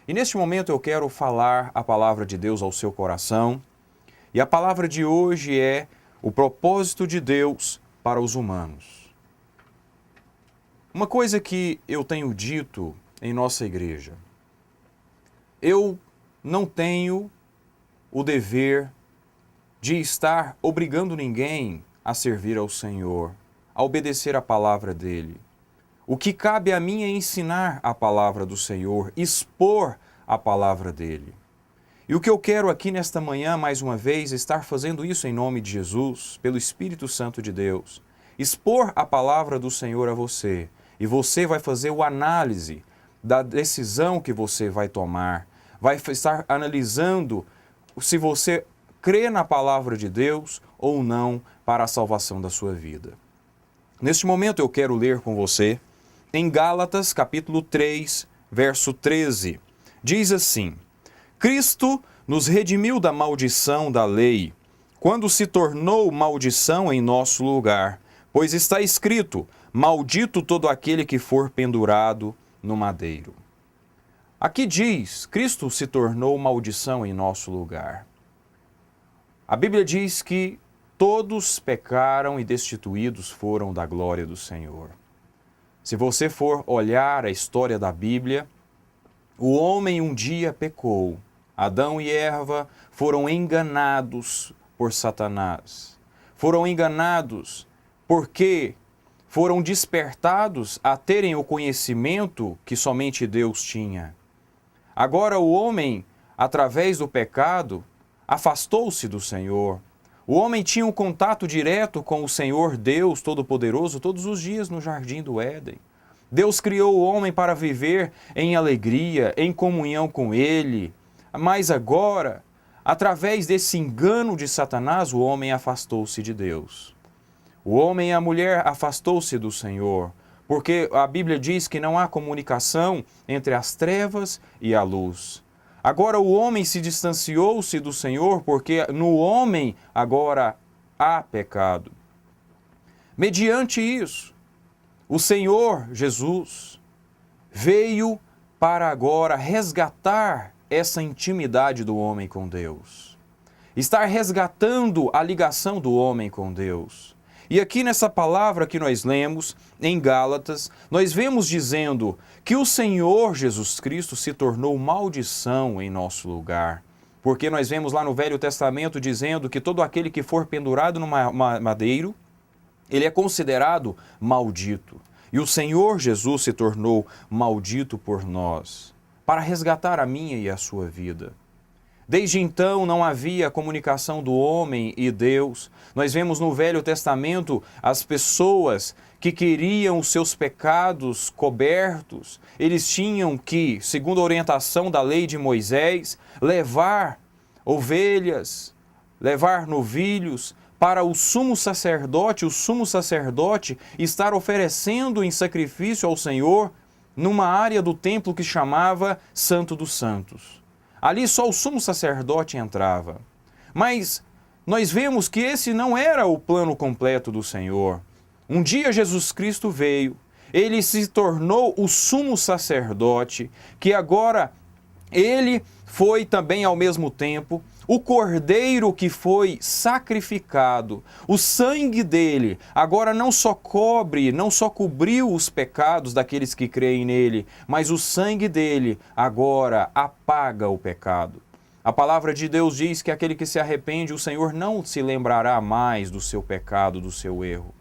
E neste momento eu quero falar a palavra de Deus ao seu coração. E a palavra de hoje é o propósito de Deus para os humanos. Uma coisa que eu tenho dito em nossa igreja: eu não tenho o dever de estar obrigando ninguém a servir ao Senhor, a obedecer a palavra dele. O que cabe a mim é ensinar a palavra do Senhor, expor a palavra dele. E o que eu quero aqui nesta manhã, mais uma vez, é estar fazendo isso em nome de Jesus, pelo Espírito Santo de Deus. Expor a palavra do Senhor a você. E você vai fazer o análise da decisão que você vai tomar. Vai estar analisando se você crê na palavra de Deus ou não para a salvação da sua vida. Neste momento eu quero ler com você em Gálatas capítulo 3, verso 13. Diz assim: Cristo nos redimiu da maldição da lei, quando se tornou maldição em nosso lugar, pois está escrito: maldito todo aquele que for pendurado no madeiro. Aqui diz, Cristo se tornou maldição em nosso lugar. A Bíblia diz que todos pecaram e destituídos foram da glória do Senhor. Se você for olhar a história da Bíblia, o homem um dia pecou. Adão e Eva foram enganados por Satanás. Foram enganados porque foram despertados a terem o conhecimento que somente Deus tinha. Agora o homem, através do pecado, afastou-se do Senhor. O homem tinha um contato direto com o Senhor Deus Todo-Poderoso todos os dias no Jardim do Éden. Deus criou o homem para viver em alegria, em comunhão com Ele. Mas agora, através desse engano de Satanás, o homem afastou-se de Deus. O homem e a mulher afastou-se do Senhor, porque a Bíblia diz que não há comunicação entre as trevas e a luz. Agora o homem se distanciou-se do Senhor, porque no homem agora há pecado. Mediante isso, o Senhor Jesus veio para agora resgatar essa intimidade do homem com Deus. Estar resgatando a ligação do homem com Deus. E aqui nessa palavra que nós lemos, em Gálatas, nós vemos dizendo que o Senhor Jesus Cristo se tornou maldição em nosso lugar. Porque nós vemos lá no Velho Testamento dizendo que todo aquele que for pendurado no madeiro, ele é considerado maldito. E o Senhor Jesus se tornou maldito por nós, para resgatar a minha e a sua vida. Desde então não havia comunicação do homem e Deus. Nós vemos no Velho Testamento as pessoas que queriam os seus pecados cobertos. Eles tinham que, segundo a orientação da lei de Moisés, levar ovelhas, levar novilhos para o sumo sacerdote estar oferecendo em sacrifício ao Senhor numa área do templo que chamava Santo dos Santos. Ali só o sumo sacerdote entrava. Mas nós vemos que esse não era o plano completo do Senhor. Um dia Jesus Cristo veio, ele se tornou o sumo sacerdote, que agora ele foi também ao mesmo tempo o cordeiro que foi sacrificado. O sangue dele agora não só cobriu os pecados daqueles que creem nele, mas o sangue dele agora apaga o pecado. A palavra de Deus diz que aquele que se arrepende, o Senhor não se lembrará mais do seu pecado, do seu erro.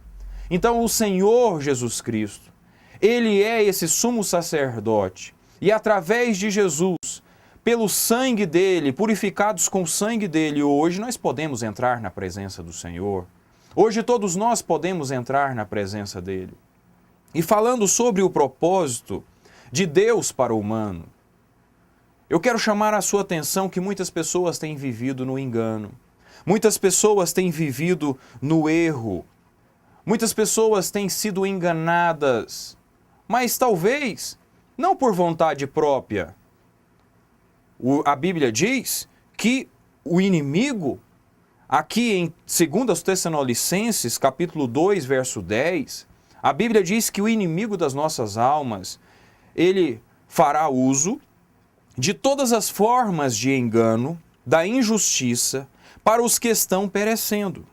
Então o Senhor Jesus Cristo, ele é esse sumo sacerdote, e através de Jesus, pelo sangue dele, purificados com o sangue dele, hoje nós podemos entrar na presença do Senhor. Hoje todos nós podemos entrar na presença dele. E falando sobre o propósito de Deus para o humano, eu quero chamar a sua atenção que muitas pessoas têm vivido no engano. Muitas pessoas têm vivido no erro. Muitas pessoas têm sido enganadas, mas talvez não por vontade própria. A Bíblia diz que o inimigo, aqui em 2 Tessalonicenses, capítulo 2, verso 10, a Bíblia diz que o inimigo das nossas almas, ele fará uso de todas as formas de engano, da injustiça, para os que estão perecendo,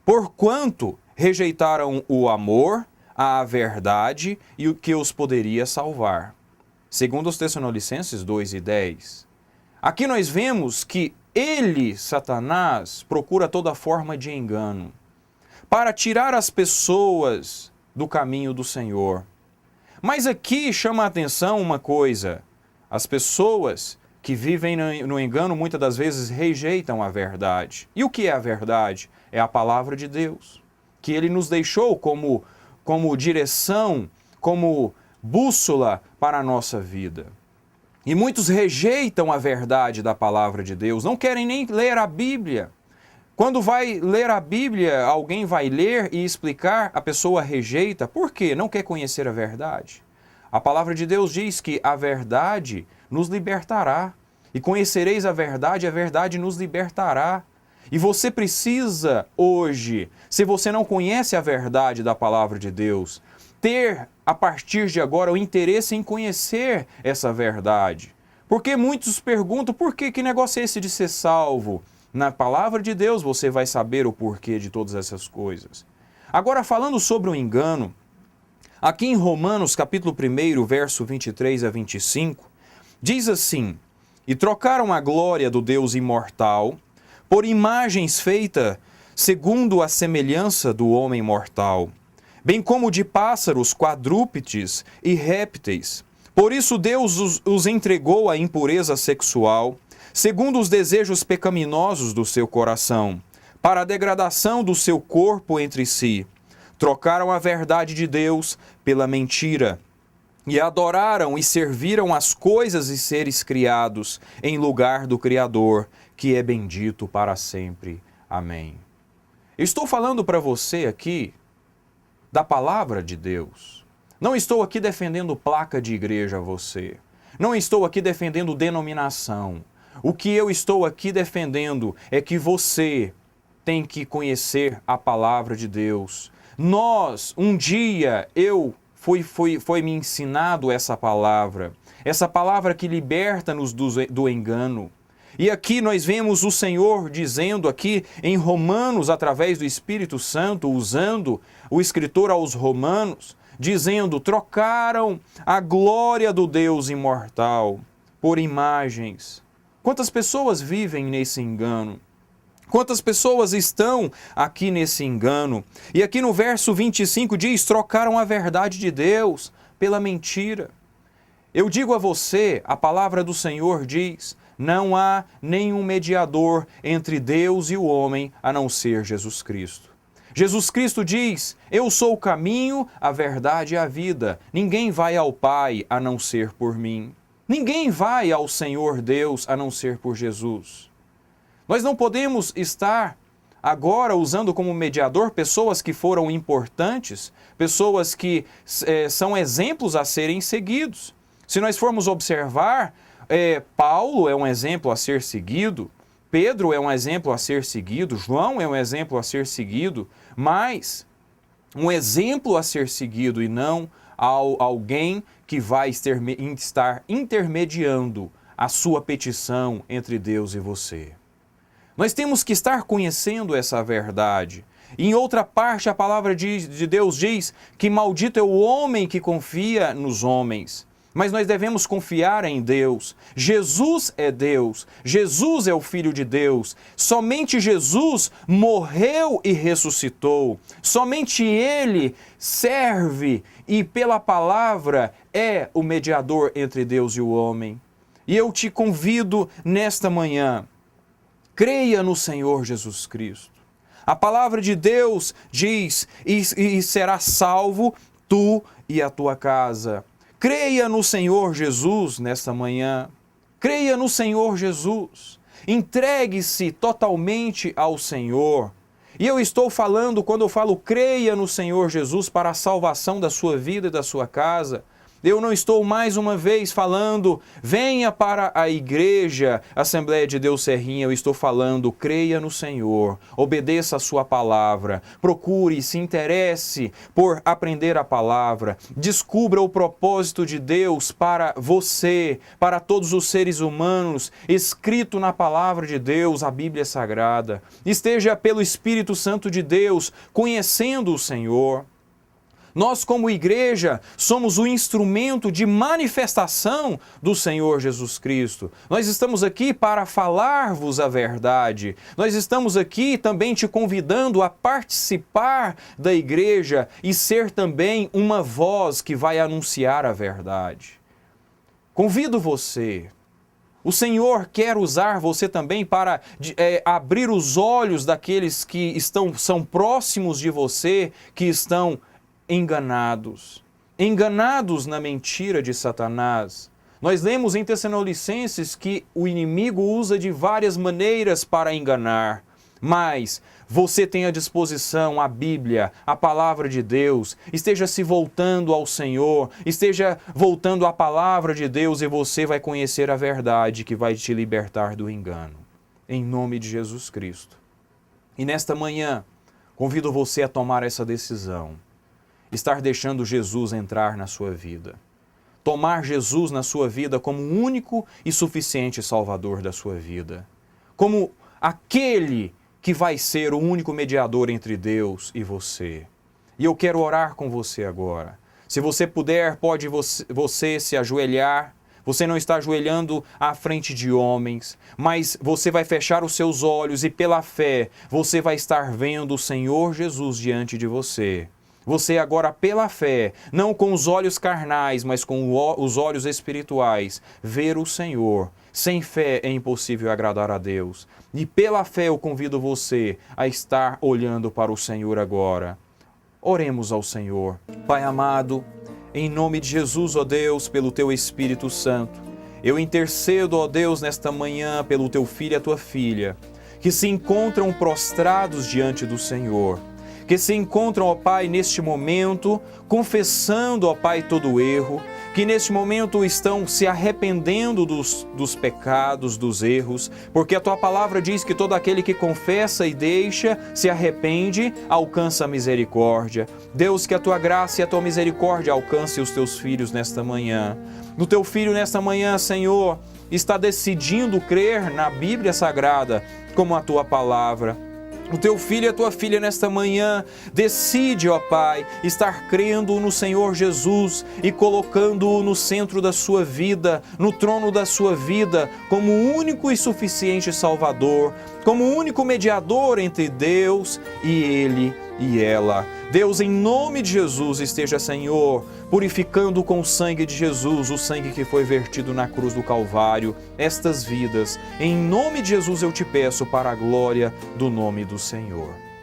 porquanto rejeitaram o amor, a verdade e o que os poderia salvar. Segundo os Tessalonicenses 2:10. Aqui nós vemos que ele, Satanás, procura toda forma de engano para tirar as pessoas do caminho do Senhor. Mas aqui chama a atenção uma coisa: as pessoas que vivem no engano muitas das vezes rejeitam a verdade. E o que é a verdade? É a palavra de Deus, que ele nos deixou como direção, como bússola para a nossa vida. E muitos rejeitam a verdade da palavra de Deus, não querem nem ler a Bíblia. Quando vai ler a Bíblia, alguém vai ler e explicar, a pessoa rejeita. Por quê? Não quer conhecer a verdade. A palavra de Deus diz que a verdade nos libertará. E conhecereis a verdade nos libertará. E você precisa hoje, se você não conhece a verdade da palavra de Deus, ter a partir de agora o interesse em conhecer essa verdade. Porque muitos perguntam, por que negócio é esse de ser salvo? Na palavra de Deus você vai saber o porquê de todas essas coisas. Agora, falando sobre o engano, aqui em Romanos capítulo 1, verso 23 a 25, diz assim: e trocaram a glória do Deus imortal por imagens feitas segundo a semelhança do homem mortal, bem como de pássaros, quadrúpedes e répteis. Por isso Deus os entregou à impureza sexual, segundo os desejos pecaminosos do seu coração, para a degradação do seu corpo entre si. Trocaram a verdade de Deus pela mentira, e adoraram e serviram as coisas e seres criados em lugar do Criador, que é bendito para sempre. Amém. Estou falando para você aqui da palavra de Deus. Não estou aqui defendendo placa de igreja a você. Não estou aqui defendendo denominação. O que eu estou aqui defendendo é que você tem que conhecer a palavra de Deus. Um dia, foi me ensinado essa palavra que liberta-nos do engano. E aqui nós vemos o Senhor dizendo aqui em Romanos, através do Espírito Santo, usando o escritor aos Romanos, dizendo: trocaram a glória do Deus imortal por imagens. Quantas pessoas vivem nesse engano? Quantas pessoas estão aqui nesse engano? E aqui no verso 25 diz: trocaram a verdade de Deus pela mentira. Eu digo a você, a palavra do Senhor diz: não há nenhum mediador entre Deus e o homem a não ser Jesus Cristo. Jesus Cristo diz: eu sou o caminho, a verdade e a vida. Ninguém vai ao Pai a não ser por mim. Ninguém vai ao Senhor Deus a não ser por Jesus. Nós não podemos estar agora usando como mediador pessoas que foram importantes, pessoas que são exemplos a serem seguidos. Se nós formos observar, Paulo é um exemplo a ser seguido, Pedro é um exemplo a ser seguido, João é um exemplo a ser seguido, mas um exemplo a ser seguido e não alguém que vai estar intermediando a sua petição entre Deus e você. Nós temos que estar conhecendo essa verdade. Em outra parte, a palavra de Deus diz que maldito é o homem que confia nos homens. Mas nós devemos confiar em Deus. Jesus é Deus. Jesus é o Filho de Deus. Somente Jesus morreu e ressuscitou. Somente Ele serve e pela palavra é o mediador entre Deus e o homem. E eu te convido nesta manhã, creia no Senhor Jesus Cristo. A palavra de Deus diz: e serás salvo tu e a tua casa. Creia no Senhor Jesus nesta manhã. Creia no Senhor Jesus. Entregue-se totalmente ao Senhor. E eu estou falando, quando eu falo creia no Senhor Jesus para a salvação da sua vida e da sua casa, Eu não estou mais uma vez falando, venha para a igreja, Assembleia de Deus Serrinha. Eu estou falando, creia no Senhor, obedeça a sua palavra, procure, se interesse por aprender a palavra, descubra o propósito de Deus para você, para todos os seres humanos, escrito na palavra de Deus, a Bíblia Sagrada. Esteja pelo Espírito Santo de Deus, conhecendo o Senhor. Nós, como igreja, somos o instrumento de manifestação do Senhor Jesus Cristo. Nós estamos aqui para falar-vos a verdade. Nós estamos aqui também te convidando a participar da igreja e ser também uma voz que vai anunciar a verdade. Convido você. O Senhor quer usar você também para abrir os olhos daqueles que são próximos de você, que estão enganados na mentira de Satanás. Nós lemos em Tessalonicenses que o inimigo usa de várias maneiras para enganar, mas você tem à disposição a Bíblia, a palavra de Deus. Esteja se voltando ao Senhor, esteja voltando à palavra de Deus e você vai conhecer a verdade que vai te libertar do engano. Em nome de Jesus Cristo. E nesta manhã, convido você a tomar essa decisão. Estar deixando Jesus entrar na sua vida. Tomar Jesus na sua vida como o único e suficiente Salvador da sua vida. Como aquele que vai ser o único mediador entre Deus e você. E eu quero orar com você agora. Se você puder, pode você se ajoelhar. Você não está ajoelhando à frente de homens, mas você vai fechar os seus olhos e pela fé você vai estar vendo o Senhor Jesus diante de você. Você agora, pela fé, não com os olhos carnais, mas com os olhos espirituais, ver o Senhor. Sem fé é impossível agradar a Deus. E pela fé eu convido você a estar olhando para o Senhor agora. Oremos ao Senhor. Pai amado, em nome de Jesus, ó Deus, pelo Teu Espírito Santo, eu intercedo, ó Deus, nesta manhã, pelo Teu filho e a Tua filha, que se encontram prostrados diante do Senhor. Que se encontram, ó Pai, neste momento, confessando, ó Pai, todo o erro, que neste momento estão se arrependendo dos pecados, dos erros, porque a Tua palavra diz que todo aquele que confessa e deixa, se arrepende, alcança a misericórdia. Deus, que a Tua graça e a Tua misericórdia alcance os Teus filhos nesta manhã. O Teu filho nesta manhã, Senhor, está decidindo crer na Bíblia Sagrada como a Tua palavra. O Teu filho e a Tua filha nesta manhã decide, ó Pai, estar crendo no Senhor Jesus e colocando-o no centro da sua vida, no trono da sua vida, como o único e suficiente Salvador, como o único mediador entre Deus e ele e ela. Deus, em nome de Jesus, esteja, Senhor, purificando com o sangue de Jesus, o sangue que foi vertido na cruz do Calvário, estas vidas. Em nome de Jesus eu te peço para a glória do nome do Senhor.